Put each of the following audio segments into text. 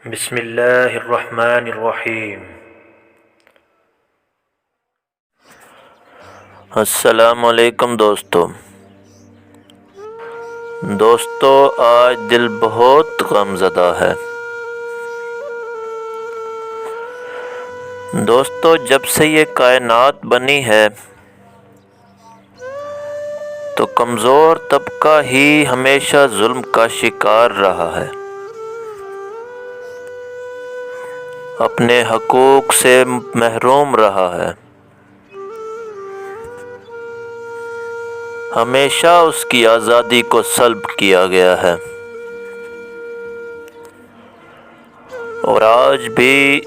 بسم اللہ الرحمن الرحیم۔ السلام علیکم دوستو آج دل بہت غم زدہ ہے۔ دوستو جب سے یہ کائنات بنی ہے تو کمزور طبقہ ہی ہمیشہ ظلم کا شکار رہا ہے، اپنے حقوق سے محروم رہا ہے، ہمیشہ اس کی آزادی کو سلب کیا گیا ہے، اور آج بھی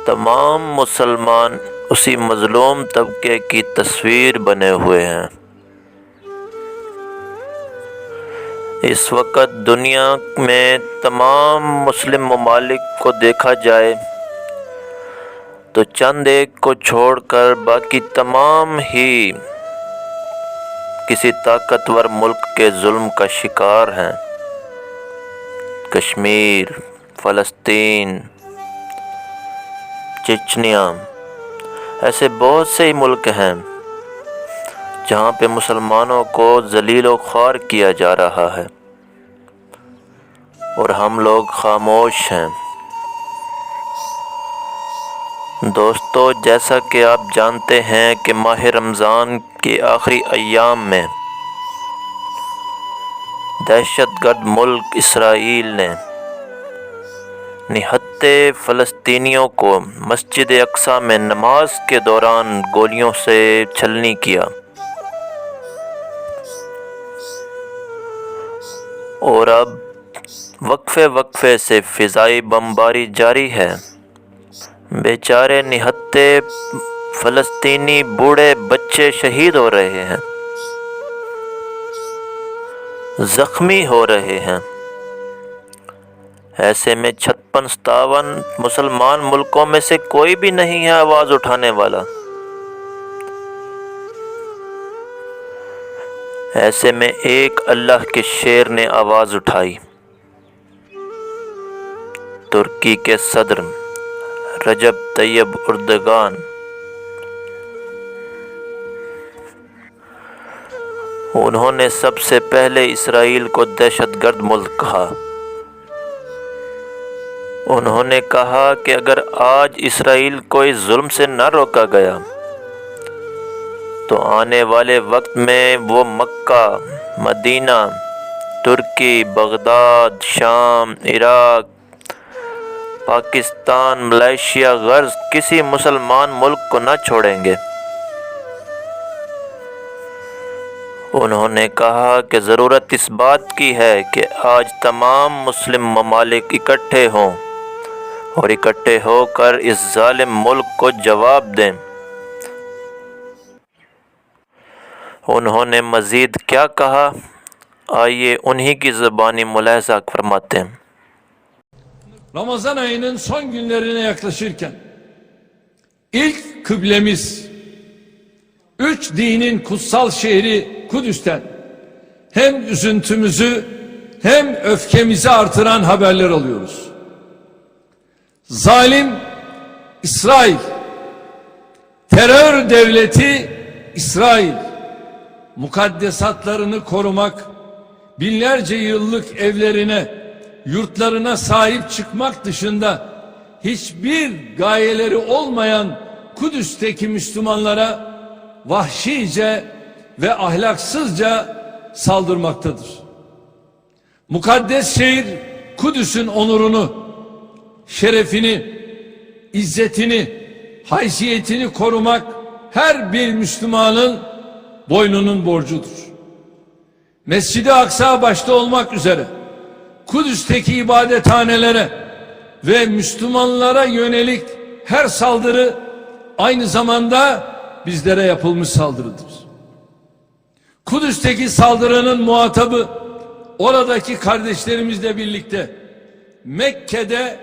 تمام مسلمان اسی مظلوم طبقے کی تصویر بنے ہوئے ہیں۔ اس وقت دنیا میں تمام مسلم ممالک کو دیکھا جائے تو چند ایک کو چھوڑ کر باقی تمام ہی کسی طاقتور ملک کے ظلم کا شکار ہیں۔ کشمیر، فلسطین، چچنیا، ایسے بہت سے ملک ہیں جہاں پہ مسلمانوں کو ذلیل و خوار کیا جا رہا ہے، اور ہم لوگ خاموش ہیں۔ دوستو جیسا کہ آپ جانتے ہیں کہ ماہ رمضان کے آخری ایام میں دہشت گرد ملک اسرائیل نے نہتے فلسطینیوں کو مسجد اقصیٰ میں نماز کے دوران گولیوں سے چھلنی کیا، اور اب وقفے سے فضائی بمباری جاری ہے۔ بیچارے نہتے فلسطینی بوڑھے بچے شہید ہو رہے ہیں، زخمی ہو رہے ہیں۔ ایسے میں 56-57 مسلمان ملکوں میں سے کوئی بھی نہیں ہے آواز اٹھانے والا۔ ایسے میں ایک اللہ کے شیر نے آواز اٹھائی۔ ترکی کے صدر رجب طیب اردگان انہوں نے سب سے پہلے اسرائیل کو دہشت گرد ملک کہا۔ انہوں نے کہا کہ اگر آج اسرائیل کو اس ظلم سے نہ روکا گیا تو آنے والے وقت میں وہ مکہ، مدینہ، ترکی، بغداد، شام، عراق، پاکستان، ملائیشیا غرض کسی مسلمان ملک کو نہ چھوڑیں گے۔ انہوں نے کہا کہ ضرورت اس بات کی ہے کہ آج تمام مسلم ممالک اکٹھے ہوں اور اکٹھے ہو کر اس ظالم ملک کو جواب دیں۔ انہوں نے مزید کیا کہا، آئیے انہی کی زبانی ملاحظہ فرماتے ہیں۔ Ramazan ayının son günlerine yaklaşırken ilk kıblemiz, üç dinin kutsal şehri Kudüs'ten hem üzüntümüzü hem öfkemizi artıran haberler alıyoruz. Zalim İsrail, terör devleti İsrail, mukaddesatlarını korumak, binlerce yıllık evlerine, yurtlarına sahip çıkmak dışında hiçbir gayeleri olmayan Kudüs'teki Müslümanlara vahşice ve ahlaksızca saldırmaktadır. Mukaddes şehir Kudüs'ün onurunu, şerefini, izzetini, haysiyetini korumak her bir Müslümanın boynunun borcudur. Mescid-i Aksa başta olmak üzere Kudüs'teki ibadethanelere ve Müslümanlara yönelik her saldırı aynı zamanda bizlere yapılmış saldırıdır. Kudüs'teki saldırının muhatabı oradaki kardeşlerimizle birlikte Mekke'de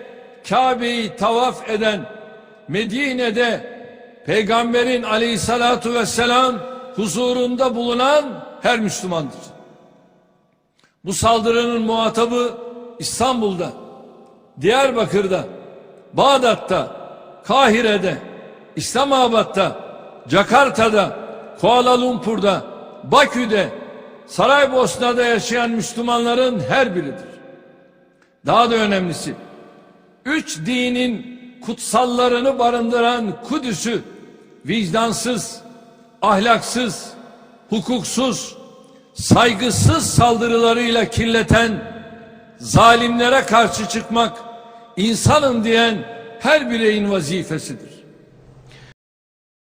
Kabe'yi tavaf eden, Medine'de Peygamberin aleyhissalatu vesselam huzurunda bulunan her Müslümandır. Bu saldırının muhatabı İstanbul'da, Diyarbakır'da, Bağdat'ta, Kahire'de, İslamabad'da, Jakarta'da, Kuala Lumpur'da, Bakü'de, Saraybosna'da yaşayan Müslümanların her biridir. Daha da önemlisi, 3 dinin kutsallarını barındıran Kudüs'ü vicdansız, ahlaksız, hukuksuz, saygısız saldırılarıyla kirleten zalimlere karşı çıkmak insanın diyen her bireyin vazifesidir.